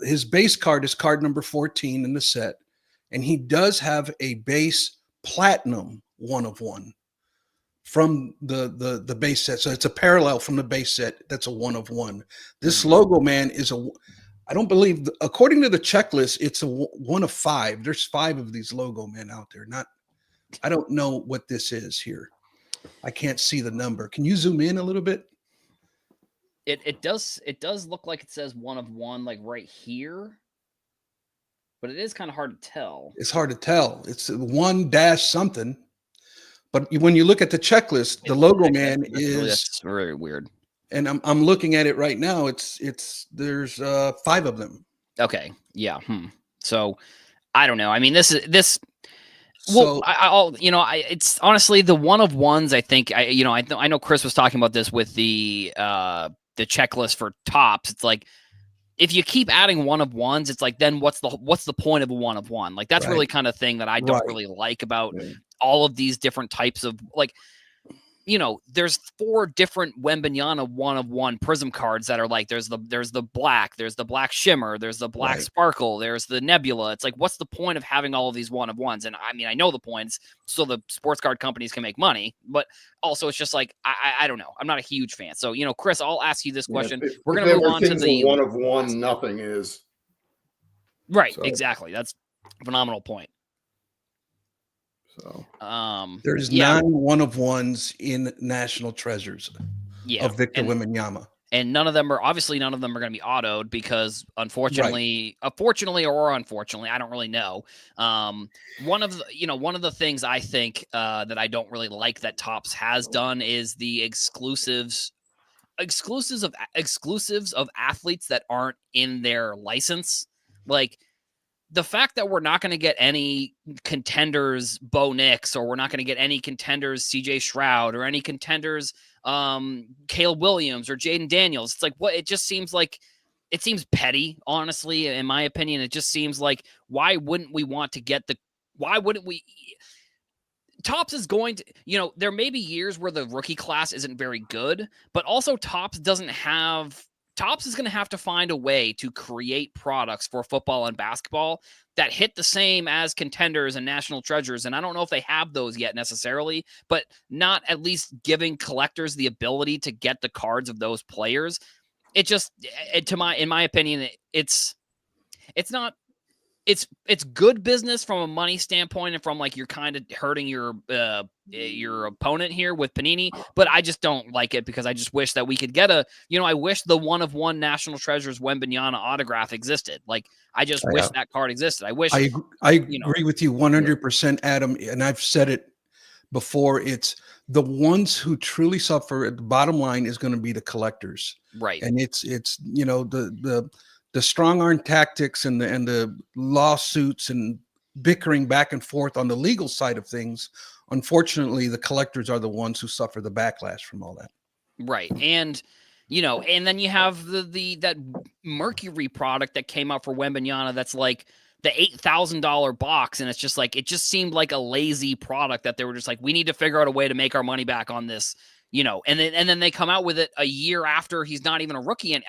his base card is card number 14 in the set, and he does have a base platinum 1/1 from the base set. So it's a parallel from the base set. That's a 1/1. This logo man is I don't believe, according to the checklist, it's a 1/5. There's 5 of these logo men out there. I don't know what this is here. I can't see the number. Can you zoom in a little bit? It does look like it says 1/1 like right here, but it is kind of hard to tell. It's hard to tell. It's 1- something. But when you look at the checklist, the logo man that's very weird. And I'm looking at it right now. There's 5 of them. Okay. Yeah. So I don't know. I mean, this. Well, so, it's honestly the 1/1s. I think I know Chris was talking about this with the checklist for tops. It's like, if you keep adding 1/1s, it's like, then what's the point of a 1/1? Like, that's really kind of thing that I don't really like about all of these different types of, like, there's 4 different Wembanyama 1/1 prism cards that are like, there's the black, there's the black shimmer, there's the black sparkle, there's the nebula. It's like, what's the point of having all of these 1/1s? And I mean, I know the points so the sports card companies can make money, but also it's just like, I don't know. I'm not a huge fan. So, Chris, I'll ask you this question. We're going to move on to the 1/1. Nothing is right. So. Exactly. That's a phenomenal point. So there's 9 1/1s in National Treasures of Victor Wembanyama. And none of them are going to be autoed because unfortunately, or unfortunately, I don't really know. One of the things I think that I don't really like that Topps has done is the exclusives of athletes that aren't in their license. Like, the fact that we're not going to get any contenders Bo Nix, or we're not going to get any contenders CJ Stroud, or any contenders Caleb Williams or Jaden Daniels. It's like, what? It just seems like, it seems petty, honestly, in my opinion. It just seems like, why wouldn't we want to get why wouldn't we? Topps is going to, there may be years where the rookie class isn't very good, but also Topps is going to have to find a way to create products for football and basketball that hit the same as contenders and national treasures. And I don't know if they have those yet necessarily, but not at least giving collectors the ability to get the cards of those players. It just, in my opinion, it's good business from a money standpoint, and from, like, you're kind of hurting your opponent here with Panini, but I just don't like it, because I just wish that we could get I wish the 1/1 National Treasures Wembanyama autograph existed. Like, I just wish that card existed. I wish. I agree with you 100%, Adam, and I've said it before. It's the ones who truly suffer at the bottom line is going to be the collectors, right? And it's the strong arm tactics and the lawsuits and bickering back and forth on the legal side of things. Unfortunately, the collectors are the ones who suffer the backlash from all that. Right. And, and then you have that Mercury product that came out for Wembanyama that's like the $8,000 box. And it's just like, it just seemed like a lazy product that they were just like, we need to figure out a way to make our money back on this. And then they come out with it a year after he's not even a rookie. And,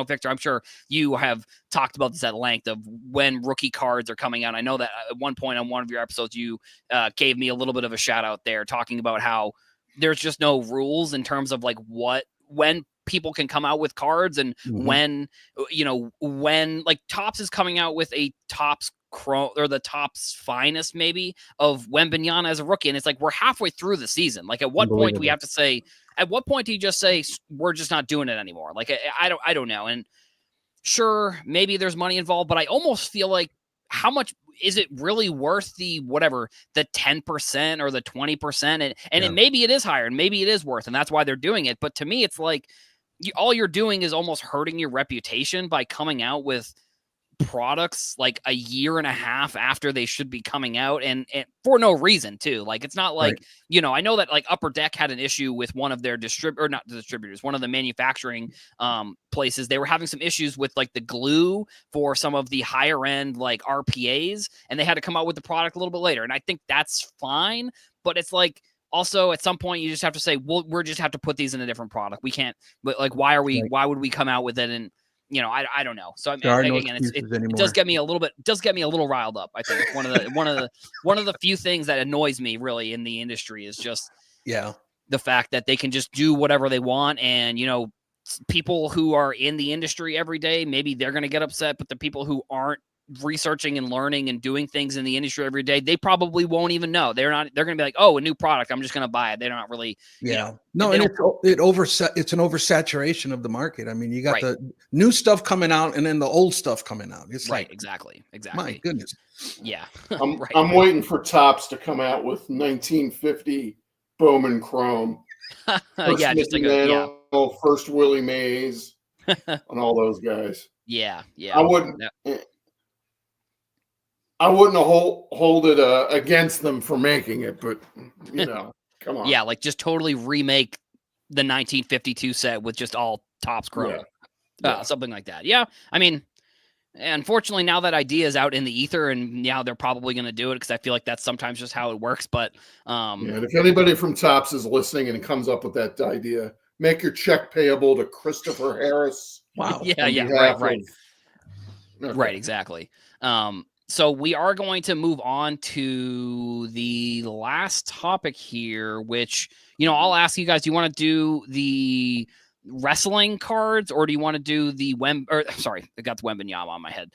Victor, I'm sure you have talked about this at length of when rookie cards are coming out. I know that at one point on one of your episodes, you gave me a little bit of a shout out there, talking about how there's just no rules in terms of, like, when people can come out with cards, and when like Topps is coming out with a Topps or the Topps finest maybe of Wembanyama as a rookie, and it's like, we're halfway through the season. Like, at what point do we have to say? At what point do you just say, we're just not doing it anymore? Like, I don't know. And sure, maybe there's money involved, but I almost feel like, how much is it really worth the 10% or the 20%? And maybe it is higher, and maybe it is worth, and that's why they're doing it. But to me, it's like, all you're doing is almost hurting your reputation by coming out with products like a year and a half after they should be coming out, and for no reason too. Like, it's not like, Right. I know that like Upper Deck had an issue with one of their not the distributors, one of the manufacturing places. They were having some issues with like the glue for some of the higher end like RPAs, and they had to come out with the product a little bit later. And I think that's fine, but it's like, also at some point you just have to say, well, we're just have to put these in a different product. We can't, but like, why would we come out with it? And I don't know. So I mean, There are no again, excuses it anymore. does get me a little riled up. I think it's one of the few things that annoys me really in the industry is just the fact that they can just do whatever they want. And, people who are in the industry every day, maybe they're going to get upset, but the people who aren't researching and learning and doing things in the industry every day, they probably won't even know. They're going to be like, oh, a new product, I'm just going to buy it. They're not really, no, and it's an oversaturation of the market. I mean, you got the new stuff coming out and then the old stuff coming out. It's like, exactly. My goodness. Yeah. I'm waiting for Topps to come out with 1950 Bowman Chrome. First just like first Willie Mays and all those guys. Yeah. I wouldn't hold it against them for making it, but come on. Yeah, like just totally remake the 1952 set with just all Topps Chrome, something like that. Yeah, I mean, unfortunately, now that idea is out in the ether, and now they're probably going to do it because I feel like that's sometimes just how it works. But and if anybody from Topps is listening and comes up with that idea, make your check payable to Christopher Harris. Wow. Right, exactly. So we are going to move on to the last topic here, which, I'll ask you guys, do you want to do the wrestling cards or do you want to do the I got the Wembenyama on my head.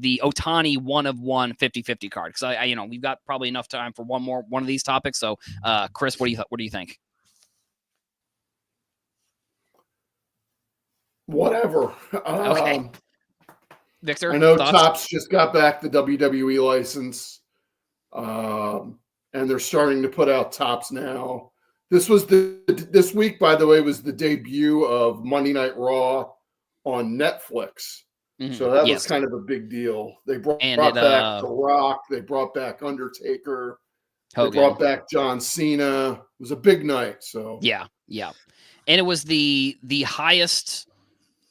The Otani 1/1 50-50 card. Cause we've got probably enough time for one of these topics. So, Chris, what do you think? Whatever. Okay. Victor, I know thoughts? Topps just got back the WWE license, and they're starting to put out Topps now. This week, by the way, was the debut of Monday Night Raw on Netflix. Mm-hmm. So that was kind of a big deal. They brought back The Rock. They brought back Undertaker. Hogan. They brought back John Cena. It was a big night. So yeah, and it was the highest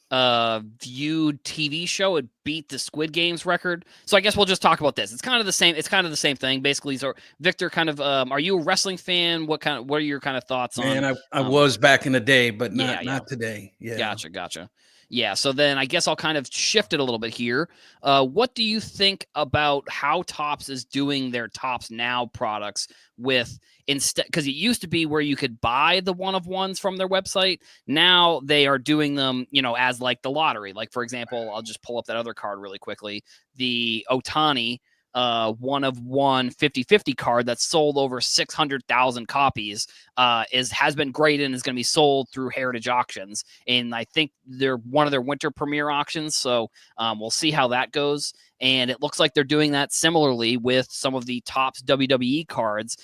viewed TV show. It beat the Squid Games record. So I guess we'll just talk about this. It's kind of the same thing basically. So Victor, kind of are you a wrestling fan? What are your kind of thoughts on? Man, I was back in the day, but not today. Yeah. Gotcha. Yeah, so then I guess I'll kind of shift it a little bit here. What do you think about how Topps is doing their Topps Now products with instead? Because it used to be where you could buy the 1/1s from their website. Now they are doing them, as like the lottery. Like, for example, I'll just pull up that other card really quickly. The Otani 1/1 50-50 card that's sold over 600,000 copies has been graded and is going to be sold through Heritage Auctions. And I think they're one of their winter premiere auctions. So we'll see how that goes. And it looks like they're doing that similarly with some of the Topps WWE cards.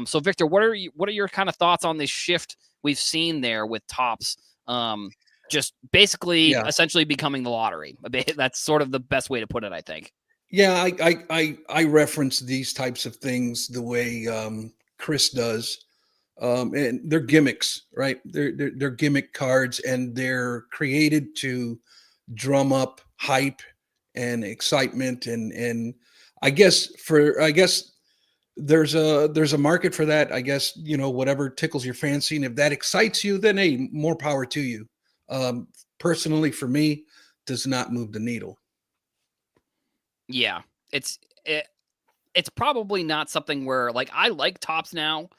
So Victor, what are your kind of thoughts on this shift we've seen there with Topps? Just basically essentially becoming the lottery. That's sort of the best way to put it, I think. Yeah, I reference these types of things the way Chris does, and they're gimmicks, right? They're gimmick cards, and they're created to drum up hype and excitement, and I guess there's a market for that. I guess whatever tickles your fancy, and if that excites you, then hey, more power to you. Personally, for me, does not move the needle. Yeah, it's probably not something where like I like Topps Now.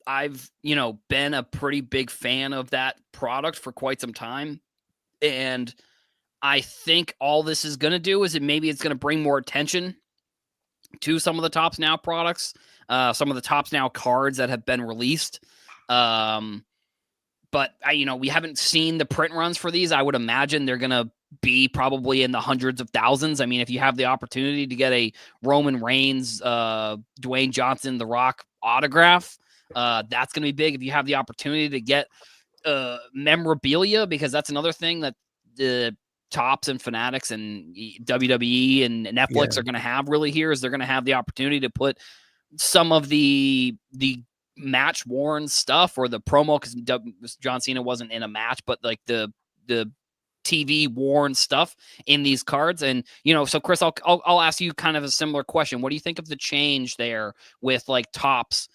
I've been a pretty big fan of that product for quite some time, and I think all this is going to do is it's going to bring more attention to some of the Topps Now products, some of the Topps Now cards that have been released. But we haven't seen the print runs for these. I would imagine they're going to be probably in the hundreds of thousands. I mean, if you have the opportunity to get a Roman Reigns, Dwayne Johnson, The Rock autograph, that's going to be big. If you have the opportunity to get memorabilia, because that's another thing that Topps and Fanatics and WWE and Netflix are going to have really here is they're going to have the opportunity to put some of the match worn stuff or the promo, because John Cena wasn't in a match, but like the TV worn stuff in these cards. And, so Chris, I'll ask you kind of a similar question. What do you think of the change there with like Topps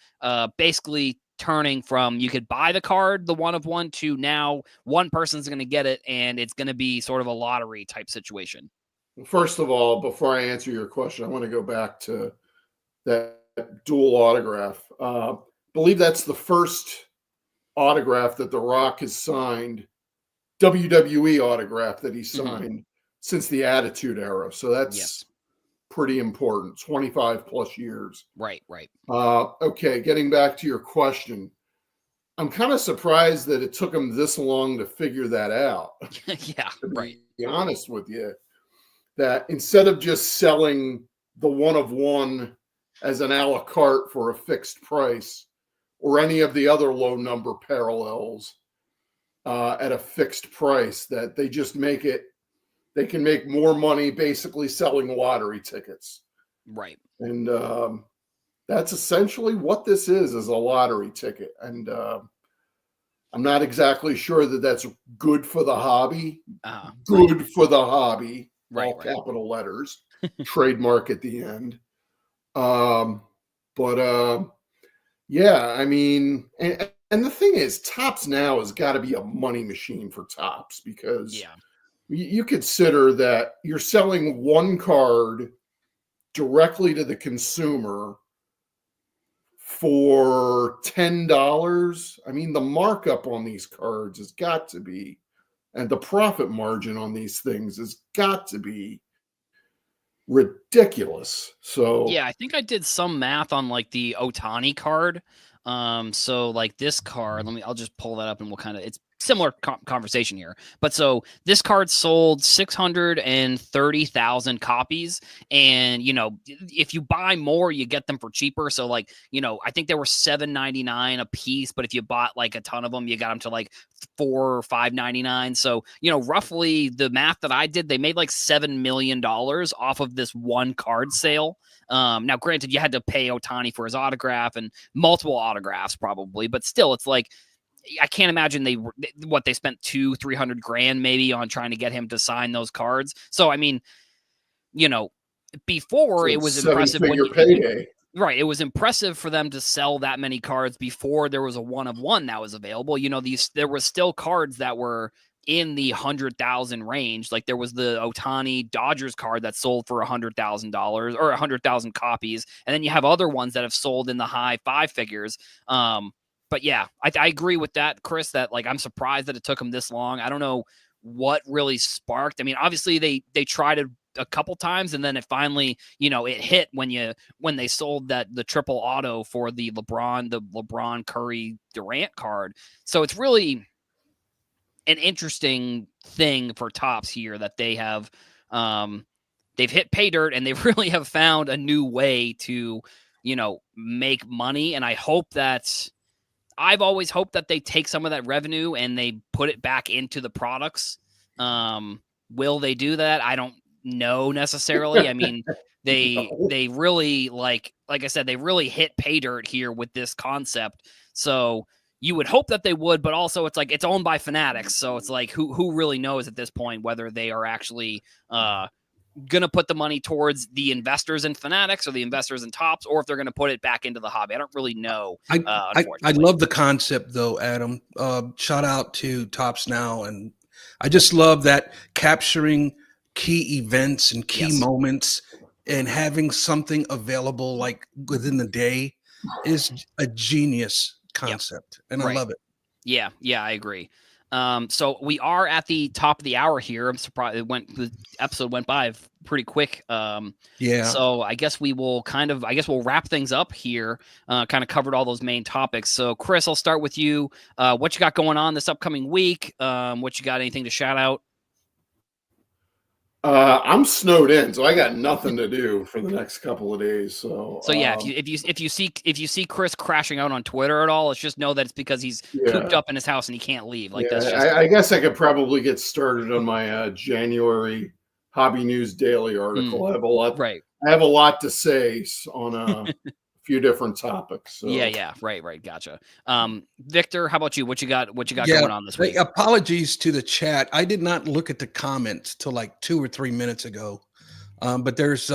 basically turning from you could buy the card, the 1/1, to now one person's going to get it and it's going to be sort of a lottery type situation? First of all, before I answer your question, I want to go back to that dual autograph. Believe that's the first autograph that The Rock has signed, WWE autograph that he signed since the Attitude Era. So that's pretty important. 25 plus years. Right. Okay, getting back to your question, I'm kind of surprised that it took him this long to figure that out. Yeah, to be honest with you, that instead of just selling the 1/1 as an a la carte for a fixed price, or any of the other low number parallels at a fixed price, that they just make it, they can make more money basically selling lottery tickets. Right. And that's essentially what this is a lottery ticket. And I'm not exactly sure that that's good for the hobby. Good for the hobby. All capital letters. Trademark at the end. Yeah, I mean, and the thing is, Topps now has got to be a money machine for Topps, because you consider that you're selling one card directly to the consumer for $10. I mean, the markup on these cards has got to be, and the profit margin on these things has got to be ridiculous. So yeah, I think I did some math on like the Otani card. So like this card, I'll just pull that up and we'll kind of, it's similar conversation here. But so this card sold 630,000 copies. And, if you buy more, you get them for cheaper. So like, I think they were $7.99 a piece, but if you bought like a ton of them, you got them to like $4 or $5.99. So, roughly the math that I did, they made like $7 million off of this one card sale. Now, granted, you had to pay Otani for his autograph and multiple autographs probably, but still, it's like, I can't imagine they spent $200,000-300,000 grand maybe on trying to get him to sign those cards. So, I mean, before it was impressive. Payday. Right. It was impressive for them to sell that many cards before there was a 1/1 that was available. There were still cards that were in the 100,000 range. Like there was the Otani Dodgers card that sold for $100,000 or 100,000 copies. And then you have other ones that have sold in the high five figures. But yeah, I agree with that, Chris, that like, I'm surprised that it took them this long. I don't know what really sparked. I mean, obviously they tried it a couple times and then it finally, it hit when they sold the triple auto for the LeBron Curry Durant card. So it's really an interesting thing for Topps here that they have, they've hit pay dirt and they really have found a new way to, make money. And I've always hoped that they take some of that revenue and they put it back into the products. Will they do that? I don't know necessarily. I mean, they really like I said, they really hit pay dirt here with this concept. So you would hope that they would, but also it's like it's owned by Fanatics. So it's like who really knows at this point whether they are actually going to put the money towards the investors in Fanatics or the investors in Topps, or if they're going to put it back into the hobby. I don't really know. I love the concept though, Adam. Shout out to Topps Now. And I just love that capturing key events and key moments and having something available like within the day is a genius concept. And I love it. Yeah, I agree. So we are at the top of the hour here. I'm surprised the episode went by pretty quick. So I guess we'll wrap things up here. Kind of covered all those main topics. So Chris, I'll start with you. What you got going on this upcoming week? What you got? Anything to shout out? I'm snowed in, so I got nothing to do for the next couple of days. So yeah, if you see Chris crashing out on Twitter at all, let's just know that it's because he's cooped up in his house and he can't leave. Like that's just. I guess I could probably get started on my January Hobby News Daily article. I have a lot. Right. I have a lot to say on a few different topics. So. Yeah, right, gotcha. Victor, how about you? What you got going on this week? Apologies to the chat. I did not look at the comments till like 2 or 3 minutes ago. But there's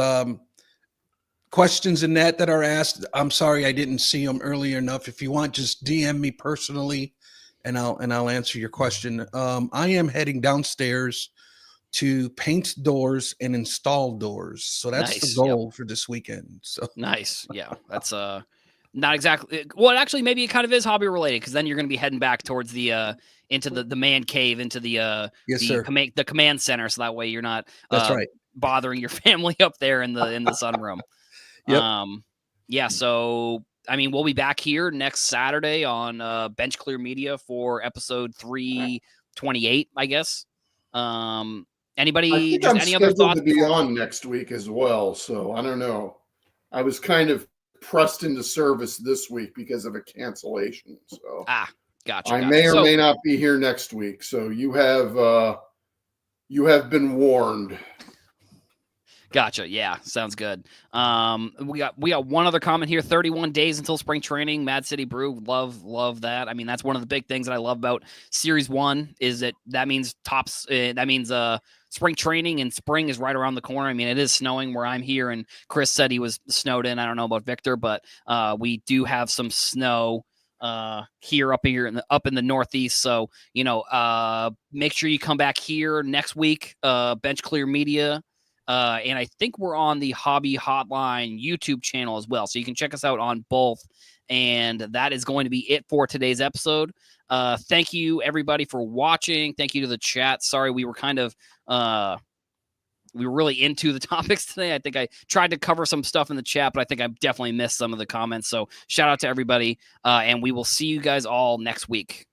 questions in that are asked. I'm sorry I didn't see them early enough. If you want, just DM me personally and I'll answer your question. I am heading downstairs to paint doors and install doors. So that's the goal for this weekend. So nice. Yeah. That's not exactly well, actually maybe it kind of is hobby related because then you're gonna be heading back towards the into the man cave, into the the command center, so that way you're not that's right. bothering your family up there in the sunroom. Yep. Yeah, so I mean we'll be back here next Saturday on Bench Clear Media for episode 328, I guess. Anybody just any other thoughts to be on next week as well, so I don't know. I was kind of pressed into service this week because of a cancellation. So gotcha. I may or may not be here next week. So you have been warned. Gotcha. Yeah, sounds good. We got one other comment here. 31 days until spring training. Mad City Brew. Love that. I mean, that's one of the big things that I love about Series 1 is that means tops. That means spring training, and spring is right around the corner. I mean, it is snowing where I'm here, and Chris said he was snowed in. I don't know about Victor, but we do have some snow up in the Northeast. So, make sure you come back here next week. Bench Clear Media. And I think we're on the Hobby Hotline YouTube channel as well. So you can check us out on both. And that is going to be it for today's episode. Thank you, everybody, for watching. Thank you to the chat. Sorry, we were kind of we were really into the topics today. I think I tried to cover some stuff in the chat, but I think I definitely missed some of the comments. So shout out to everybody. And we will see you guys all next week.